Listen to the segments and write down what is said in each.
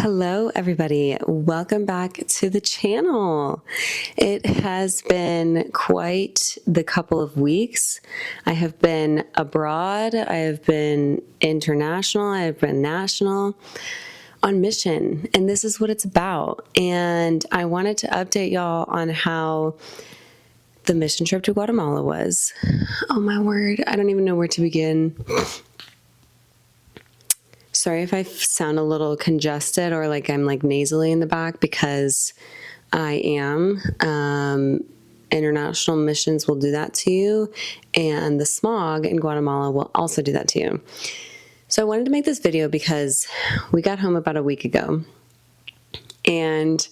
Hello, everybody. Welcome back to the channel. It has been quite the couple of weeks. I have been abroad, I have been international, I have been national on mission, and this is what it's about. And I wanted to update y'all on how the mission trip to Guatemala was. Oh my word, I don't even know where to begin. Sorry if I sound a little congested or like I'm like nasally in the back, because I am. International missions will do that to you, and the smog in Guatemala will also do that to you. So I wanted to make this video because we got home about a week ago, and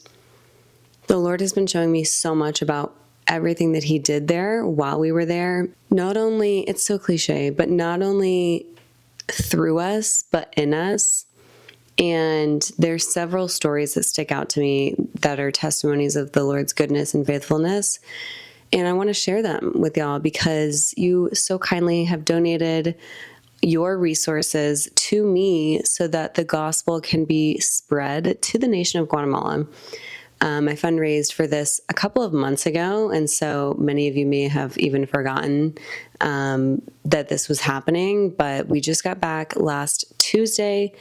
the Lord has been showing me so much about everything that He did there while we were there. Not only, it's so cliche, but not only through us, but in us. And there's several stories that stick out to me that are testimonies of the Lord's goodness and faithfulness. And I want to share them with y'all because you so kindly have donated your resources to me so that the gospel can be spread to the nation of Guatemala. I fundraised for this a couple of months ago, and so many of you may have even forgotten that this was happening, but we just got back last Tuesday,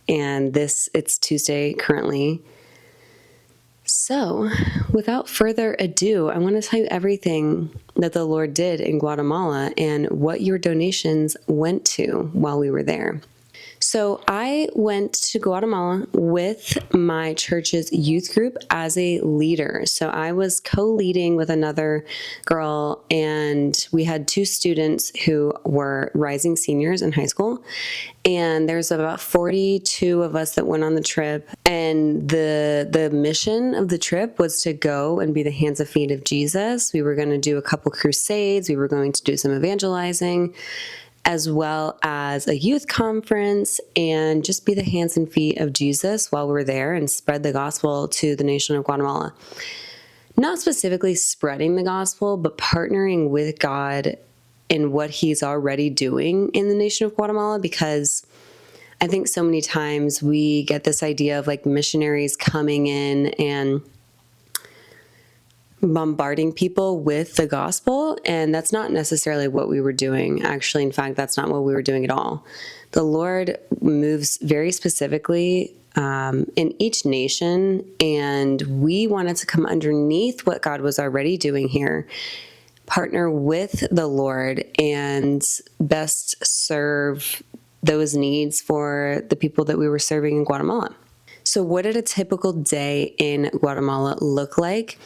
and it's Tuesday currently. So without further ado, I want to tell you everything that the Lord did in Guatemala and what your donations went to while we were there. So I went to Guatemala with my church's youth group as a leader. So I was co-leading with another girl, and we had two students who were rising seniors in high school. And there's about 42 of us that went on the trip. And the mission of the trip was to go and be the hands and feet of Jesus. We were going to do a couple crusades. We were going to do some evangelizing, as well as a youth conference, and just be the hands and feet of Jesus while we're there and spread the gospel to the nation of Guatemala. Not specifically spreading the gospel, but partnering with God in what He's already doing in the nation of Guatemala, because I think so many times we get this idea of like missionaries coming in and bombarding people with the gospel, and that's not necessarily what we were doing. Actually, in fact, that's not what we were doing at all. The Lord moves very specifically in each nation, and we wanted to come underneath what God was already doing here, partner with the Lord, and best serve those needs for the people that we were serving in Guatemala. So what did a typical day in Guatemala look like?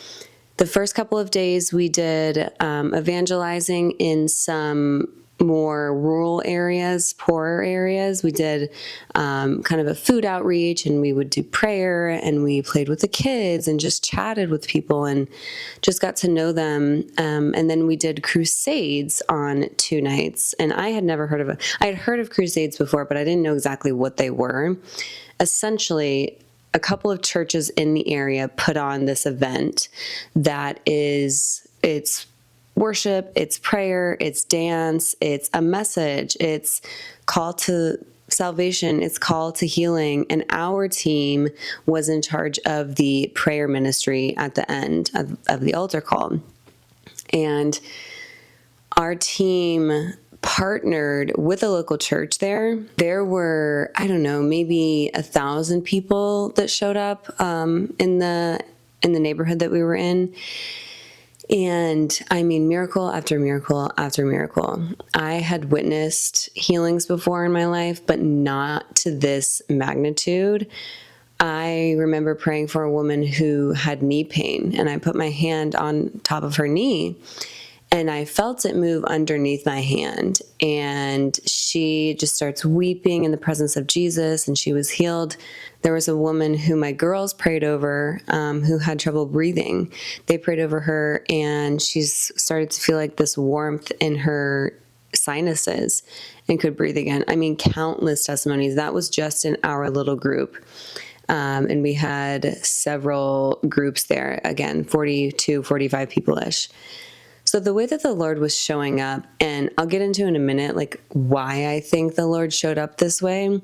The first couple of days we did evangelizing in some more rural areas, poorer areas. We did kind of a food outreach, and we would do prayer, and we played with the kids and just chatted with people and just got to know them. And then we did crusades on 2 nights. And I had never heard of it. I had heard of crusades before, but I didn't know exactly what they were. Essentially, a couple of churches in the area put on this event that is, it's worship, it's prayer, it's dance, it's a message, it's call to salvation, it's call to healing. And our team was in charge of the prayer ministry at the end of the altar call. And our team partnered with a local church there. There were, I don't know, maybe 1,000 people that showed up in the neighborhood that we were in. And I mean, miracle after miracle after miracle. I had witnessed healings before in my life, but not to this magnitude. I remember praying for a woman who had knee pain, and I put my hand on top of her knee, and I felt it move underneath my hand, and she just starts weeping in the presence of Jesus, and she was healed. There was a woman who my girls prayed over who had trouble breathing. They prayed over her, and she's started to feel like this warmth in her sinuses and could breathe again. I mean, countless testimonies. That was just in our little group. And we had several groups there, again, 42, 45 people-ish. So the way that the Lord was showing up, and I'll get into in a minute, like why I think the Lord showed up this way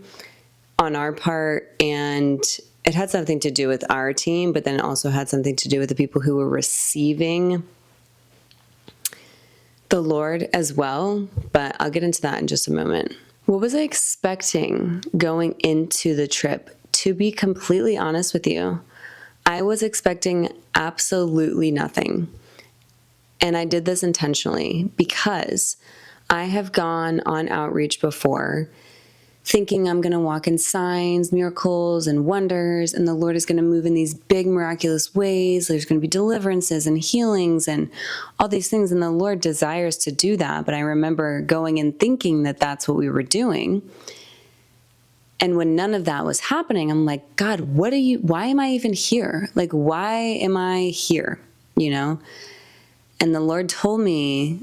on our part, and it had something to do with our team, but then it also had something to do with the people who were receiving the Lord as well. But I'll get into that in just a moment. What was I expecting going into the trip? To be completely honest with you, I was expecting absolutely nothing. And I did this intentionally because I have gone on outreach before thinking I'm going to walk in signs, miracles, and wonders, and the Lord is going to move in these big miraculous ways. There's going to be deliverances and healings and all these things, and the Lord desires to do that. But I remember going and thinking that that's what we were doing. And when none of that was happening, I'm like, God, why am I even here? Like, why am I here? And the Lord told me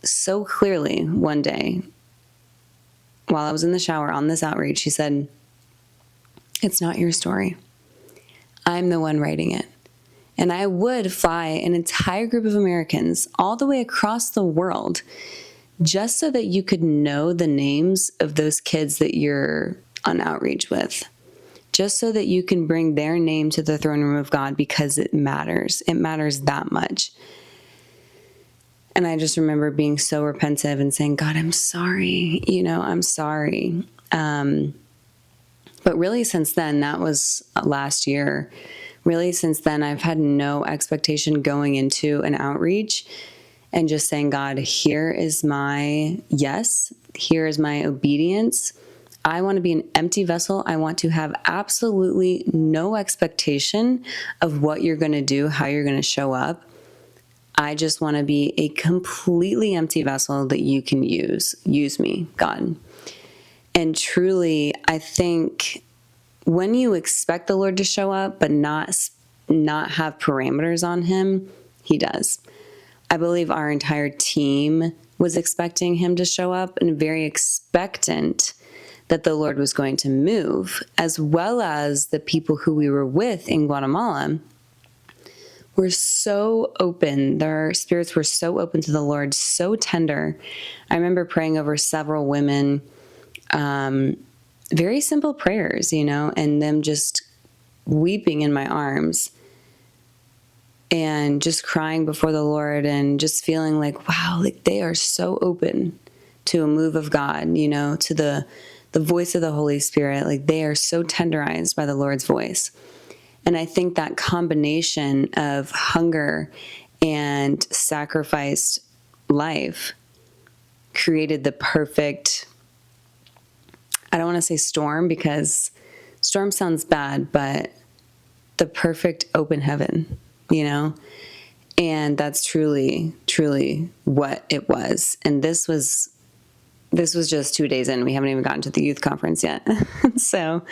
so clearly one day, while I was in the shower on this outreach, He said, it's not your story. I'm the one writing it. And I would fly an entire group of Americans all the way across the world just so that you could know the names of those kids that you're on outreach with, just so that you can bring their name to the throne room of God, because it matters. It matters that much. And I just remember being so repentive and saying, God, I'm sorry. I'm sorry. But really since then, that was last year. Really since then, I've had no expectation going into an outreach and just saying, God, here is my yes. Here is my obedience. I want to be an empty vessel. I want to have absolutely no expectation of what you're going to do, how you're going to show up. I just want to be a completely empty vessel that you can use. Use me, God. And truly, I think when you expect the Lord to show up, but not have parameters on Him, He does. I believe our entire team was expecting Him to show up and very expectant that the Lord was going to move, as well as the people who we were with in Guatemala were so open. Their spirits were so open to the Lord, so tender. I remember praying over several women, very simple prayers, and them just weeping in my arms and just crying before the Lord and just feeling like, wow, like they are so open to a move of God, to the voice of the Holy Spirit. Like they are so tenderized by the Lord's voice. And I think that combination of hunger and sacrificed life created the perfect, I don't want to say storm because storm sounds bad, but the perfect open heaven, and that's truly, truly what it was. And this was just 2 days in. We haven't even gotten to the youth conference yet. So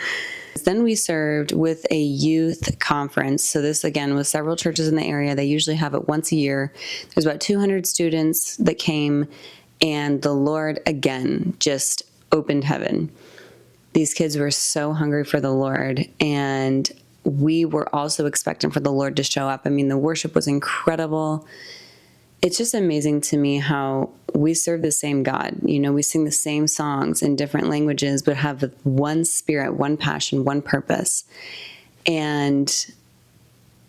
then we served with a youth conference. So this, again, was several churches in the area. They usually have it once a year. There's about 200 students that came, and the Lord, again, just opened heaven. These kids were so hungry for the Lord, and we were also expecting for the Lord to show up. I mean, the worship was incredible. It's just amazing to me how we serve the same God. We sing the same songs in different languages, but have one spirit, one passion, one purpose. And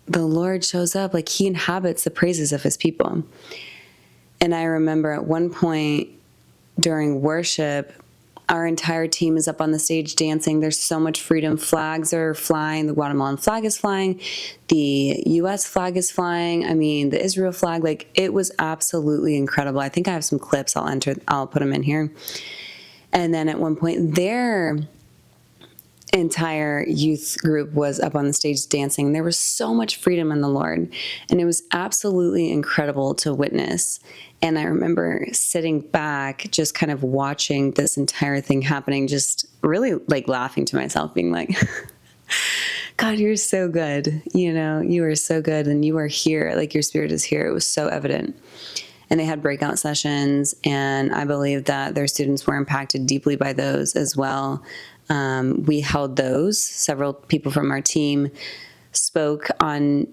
the Lord shows up, like He inhabits the praises of His people. And I remember at one point during worship, our entire team is up on the stage dancing. There's so much freedom. Flags are flying. The Guatemalan flag is flying. The U.S. flag is flying. I mean, the Israel flag, like it was absolutely incredible. I think I have some clips. I'll put them in here. And then at one point, their entire youth group was up on the stage dancing. There was so much freedom in the Lord, and it was absolutely incredible to witness. And I remember sitting back, just kind of watching this entire thing happening, just really like laughing to myself, being like, God, you're so good. You are so good, and you are here. Like your spirit is here. It was so evident. And they had breakout sessions, and I believe that their students were impacted deeply by those as well. We held those. Several people from our team spoke on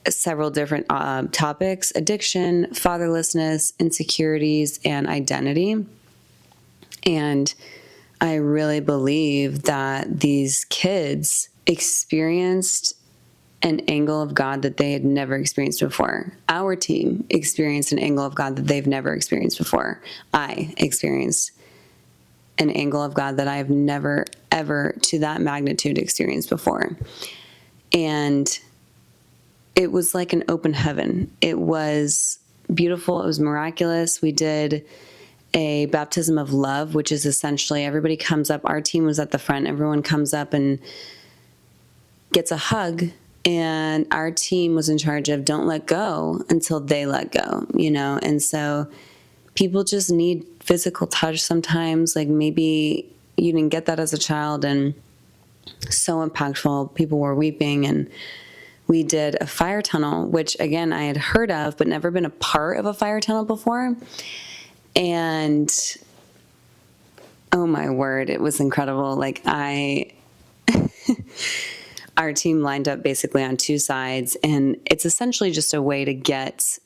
several different topics: addiction, fatherlessness, insecurities, and identity. And I really believe that these kids experienced an angle of God that they had never experienced before. Our team experienced an angle of God that they've never experienced before. I experienced an angle of God that I've never, ever to that magnitude experienced before. And it was like an open heaven. It was beautiful. It was miraculous. We did a baptism of love, which is essentially everybody comes up. Our team was at the front. Everyone comes up and gets a hug. And our team was in charge of don't let go until they let go, you know? And so people just need physical touch sometimes. Like maybe you didn't get that as a child, and so impactful. People were weeping, and we did a fire tunnel, which again, I had heard of, but never been a part of a fire tunnel before. And oh my word, it was incredible. Like our team lined up basically on two sides, and it's essentially just a way to get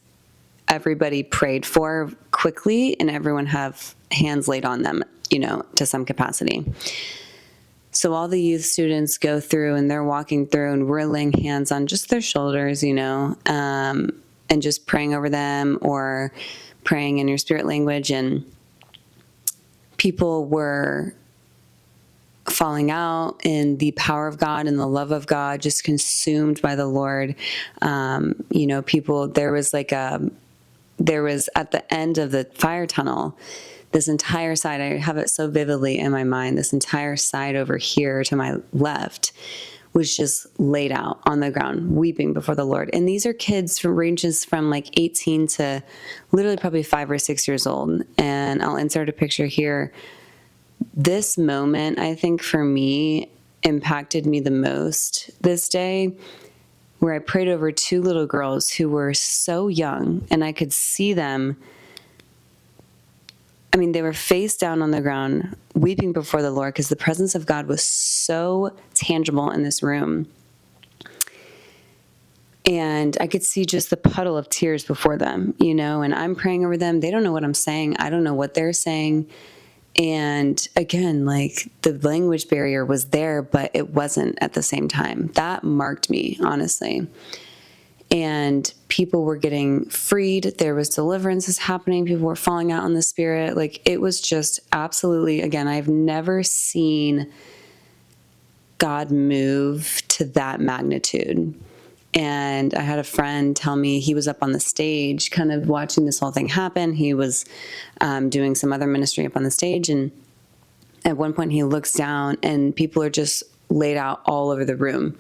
everybody prayed for quickly and everyone have hands laid on them, you know, to some capacity. So all the youth students go through and they're walking through and we're laying hands on just their shoulders, you know, and just praying over them or praying in your spirit language. And people were falling out in the power of God and the love of God, just consumed by the Lord. You know, people, there was at the end of the fire tunnel, this entire side, I have it so vividly in my mind, this entire side over here to my left was just laid out on the ground, weeping before the Lord. And these are kids from ranges from like 18 to literally probably 5 or 6 years old. And I'll insert a picture here. This moment, I think for me, impacted me the most this day, where I prayed over 2 little girls who were so young, and I could see them. I mean, they were face down on the ground, weeping before the Lord because the presence of God was so tangible in this room. And I could see just the puddle of tears before them, you know, and I'm praying over them. They don't know what I'm saying. I don't know what they're saying. And again, like the language barrier was there, but it wasn't at the same time. That marked me, honestly. And people were getting freed. There was deliverances happening. People were falling out in the spirit. Like it was just absolutely, again, I've never seen God move to that magnitude. And I had a friend tell me he was up on the stage kind of watching this whole thing happen. He was doing some other ministry up on the stage. And at one point he looks down and people are just laid out all over the room.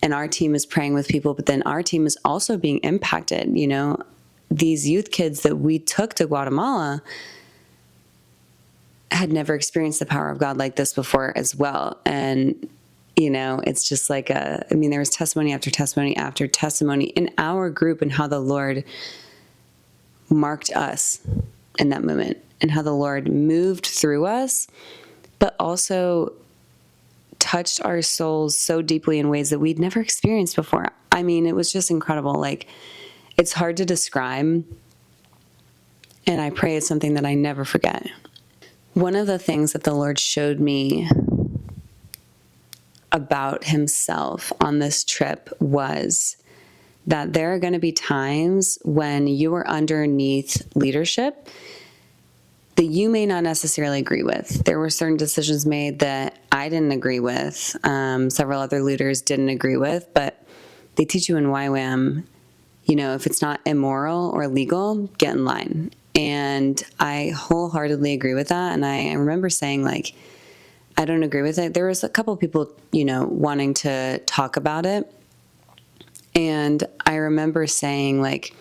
And our team is praying with people, but then our team is also being impacted. You know, these youth kids that we took to Guatemala had never experienced the power of God like this before as well. And you know, it's just like there was testimony after testimony after testimony in our group and how the Lord marked us in that moment and how the Lord moved through us, but also touched our souls so deeply in ways that we'd never experienced before. I mean, it was just incredible. Like, it's hard to describe, and I pray it's something that I never forget. One of the things that the Lord showed me about himself on this trip was that there are going to be times when you are underneath leadership that you may not necessarily agree with. There were certain decisions made that I didn't agree with. Several other leaders didn't agree with, but they teach you in YWAM, you know, if it's not immoral or illegal, get in line. And I wholeheartedly agree with that. And I remember saying, like, I don't agree with it. There was a couple of people, you know, wanting to talk about it. And I remember saying, like,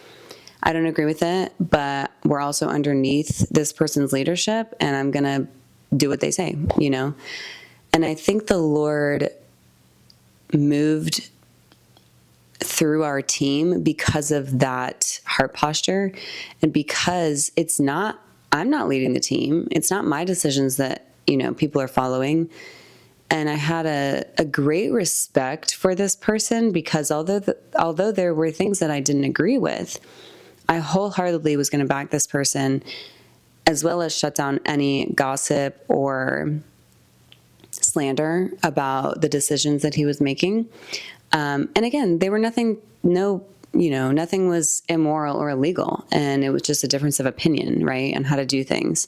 I don't agree with it, but we're also underneath this person's leadership and I'm going to do what they say, you know? And I think the Lord moved through our team because of that heart posture and because I'm not leading the team. It's not my decisions that, you know, people are following. And I had a great respect for this person because although there were things that I didn't agree with, I wholeheartedly was going to back this person as well as shut down any gossip or slander about the decisions that he was making. And again, they were nothing was immoral or illegal, and it was just a difference of opinion, right, on how to do things.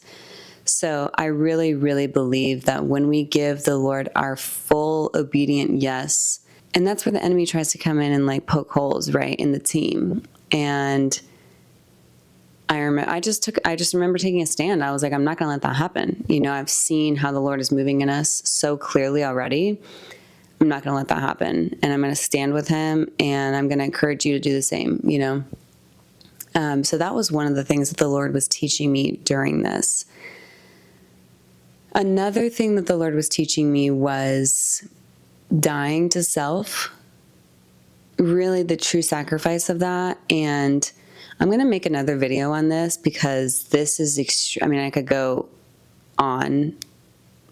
So I really, really believe that when we give the Lord our full obedient yes, and that's where the enemy tries to come in and like poke holes, right, in the team. And I just remember taking a stand. I was like, I'm not going to let that happen. I've seen how the Lord is moving in us so clearly already. I'm not going to let that happen. And I'm going to stand with him, and I'm going to encourage you to do the same, So that was one of the things that the Lord was teaching me during this. Another thing that the Lord was teaching me was dying to self, really the true sacrifice of that. And I'm going to make another video on this because this is I could go on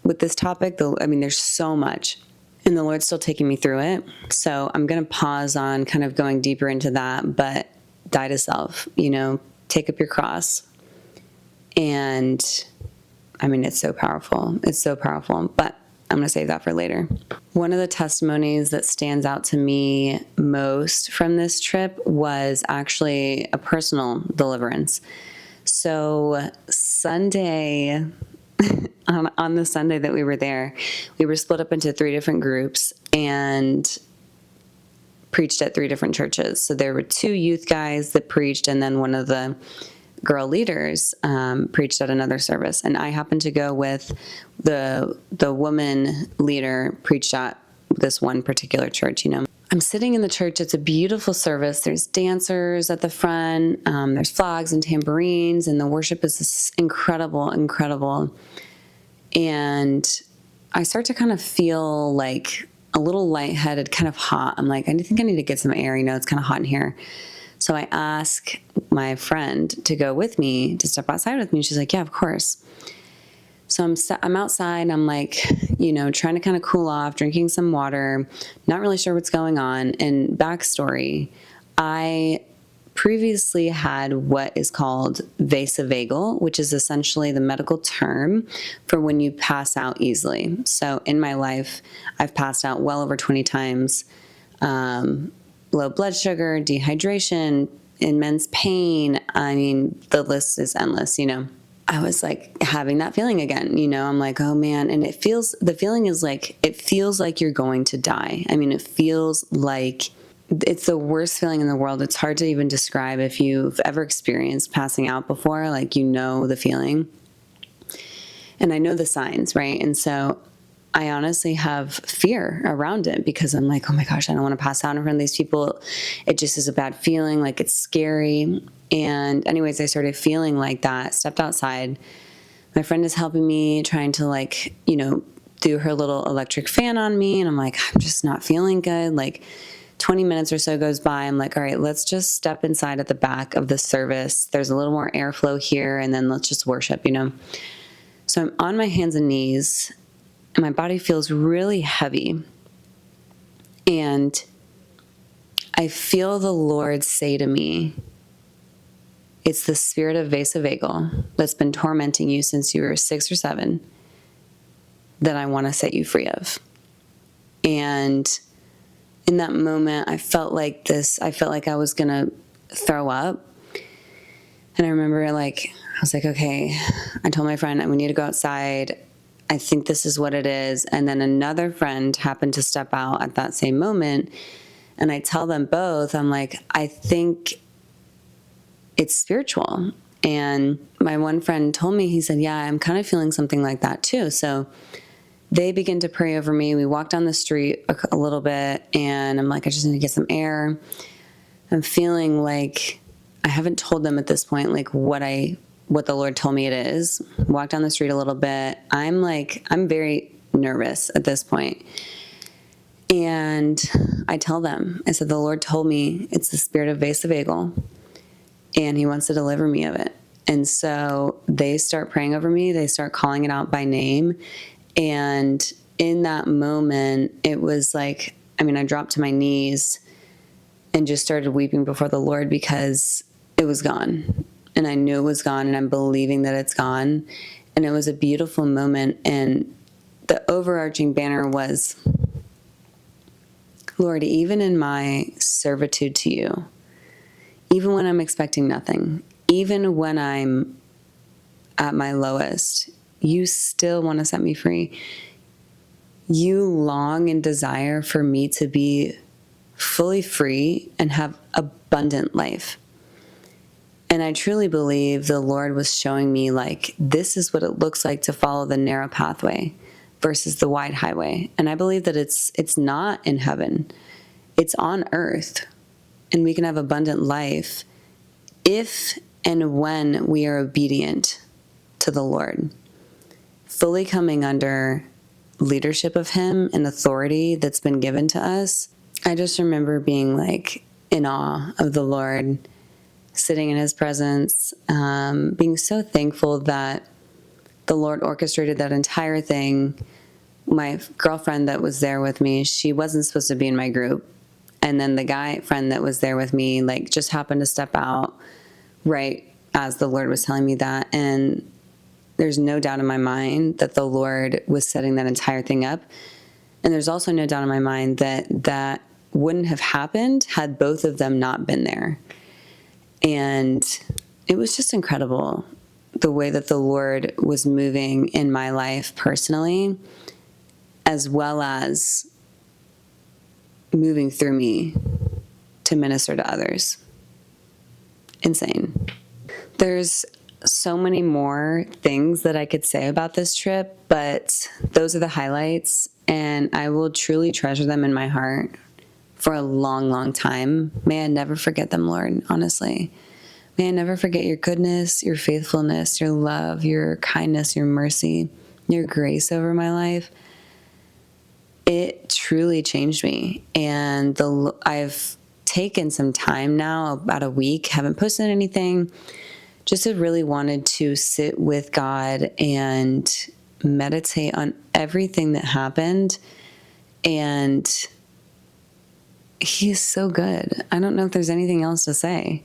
with this topic. There's so much, and the Lord's still taking me through it. So I'm going to pause on kind of going deeper into that, but die to self, take up your cross. And it's so powerful. It's so powerful, but I'm going to save that for later. One of the testimonies that stands out to me most from this trip was actually a personal deliverance. So Sunday, on the Sunday that we were there, we were split up into 3 different groups and preached at 3 different churches. So there were 2 youth guys that preached, and then one of the girl leaders preached at another service. And I happened to go with the woman leader preached at this one particular church. I'm sitting in the church. It's a beautiful service. There's dancers at the front. There's flags and tambourines, and the worship is just incredible. And I start to kind of feel like a little lightheaded, kind of hot. I'm like, I think I need to get some air. It's kind of hot in here. So I ask my friend to go with me, to step outside with me. She's like, yeah, of course. So I'm outside. I'm like, trying to kind of cool off, drinking some water, not really sure what's going on. And backstory, I previously had what is called vasovagal, which is essentially the medical term for when you pass out easily. So in my life, I've passed out well over 20 times. Low blood sugar, dehydration, immense pain. The list is endless, I was like having that feeling again, I'm like, oh man. And the feeling is like, it feels like you're going to die. It feels like it's the worst feeling in the world. It's hard to even describe. If you've ever experienced passing out before, like, the feeling. And I know the signs, right? And so I honestly have fear around it because I'm like, oh my gosh, I don't want to pass out in front of these people. It just is a bad feeling. Like, it's scary. And anyways, I started feeling like that, stepped outside. My friend is helping me, trying to do her little electric fan on me. And I'm like, I'm just not feeling good. Like 20 minutes or so goes by. I'm like, all right, let's just step inside at the back of the service. There's a little more airflow here. And then let's just worship, So I'm on my hands and knees, and my body feels really heavy. And I feel the Lord say to me, it's the spirit of vasovagal that's been tormenting you since you were 6 or 7 that I want to set you free of. And in that moment, I felt like I was going to throw up. And I remember I was like, okay, I told my friend, we need to go outside. I think this is what it is. And then another friend happened to step out at that same moment. And I tell them both, I'm like, I think it's spiritual. And my one friend told me, he said, yeah, I'm kind of feeling something like that too. So they begin to pray over me. We walk down the street a little bit, and I'm like, I just need to get some air. I'm feeling like I haven't told them at this point, like what the Lord told me it is. Walk down the street a little bit. I'm very nervous at this point. And I tell them, I said, the Lord told me it's the spirit of vasovagal, and he wants to deliver me of it. And so they start praying over me. They start calling it out by name. And in that moment, it was like, I dropped to my knees and just started weeping before the Lord because it was gone. And I knew it was gone, and I'm believing that it's gone. And it was a beautiful moment. And the overarching banner was, Lord, even in my servitude to you, even when I'm expecting nothing, even when I'm at my lowest, you still want to set me free. You long and desire for me to be fully free and have abundant life. And I truly believe the Lord was showing me, like, this is what it looks like to follow the narrow pathway versus the wide highway. And I believe that it's not in heaven. It's on earth. And we can have abundant life if and when we are obedient to the Lord, fully coming under leadership of Him and authority that's been given to us. I just remember being like in awe of the Lord, sitting in His presence, being so thankful that the Lord orchestrated that entire thing. My girlfriend that was there with me, she wasn't supposed to be in my group. And then the guy friend that was there with me, like, just happened to step out right as the Lord was telling me that. And there's no doubt in my mind that the Lord was setting that entire thing up. And there's also no doubt in my mind that that wouldn't have happened had both of them not been there. And it was just incredible the way that the Lord was moving in my life personally, as well as moving through me to minister to others. Insane. There's so many more things that I could say about this trip, but those are the highlights, and I will truly treasure them in my heart for a long, long time. May I never forget them, Lord, honestly. May I never forget your goodness, your faithfulness, your love, your kindness, your mercy, your grace over my life. It truly changed me, and I've taken some time now, about a week, haven't posted anything, just have really wanted to sit with God and meditate on everything that happened. And He is so good. I don't know if there's anything else to say.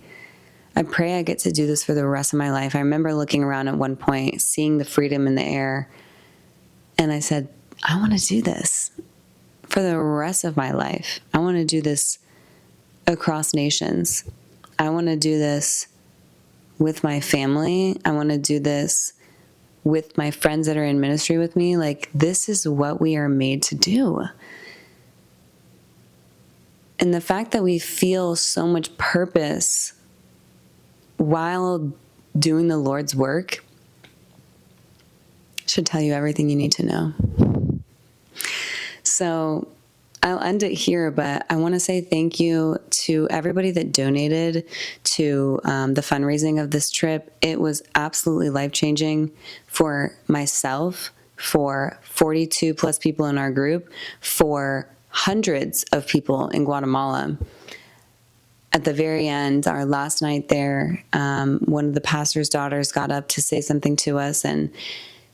I pray I get to do this for the rest of my life. I remember looking around at one point, seeing the freedom in the air, and I said, I want to do this for the rest of my life. I want to do this across nations. I want to do this with my family. I want to do this with my friends that are in ministry with me. Like, this is what we are made to do. And the fact that we feel so much purpose while doing the Lord's work should tell you everything you need to know. So I'll end it here, but I want to say thank you to everybody that donated to the fundraising of this trip. It was absolutely life-changing for myself, for 42 plus people in our group, for hundreds of people in Guatemala. At the very end, our last night there, one of the pastor's daughters got up to say something to us, and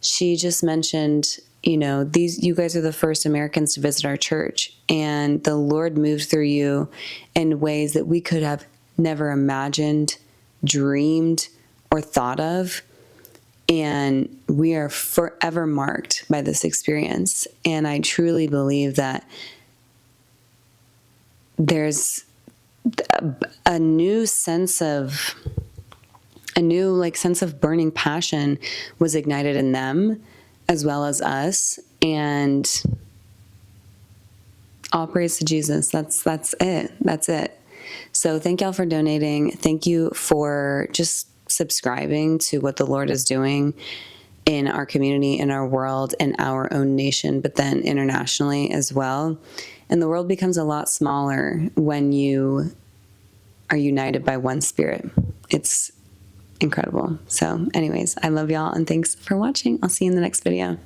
she just mentioned, you guys are the first Americans to visit our church, and the Lord moved through you in ways that we could have never imagined, dreamed, or thought of. And we are forever marked by this experience. And I truly believe that there's a new sense of burning passion was ignited in them as well as us. And all praise to Jesus. That's it. So thank y'all for donating. Thank you for just subscribing to what the Lord is doing in our community, in our world, in our own nation, but then internationally as well. And the world becomes a lot smaller when you are united by one spirit. It's incredible. So anyways, I love y'all, and thanks for watching. I'll see you in the next video.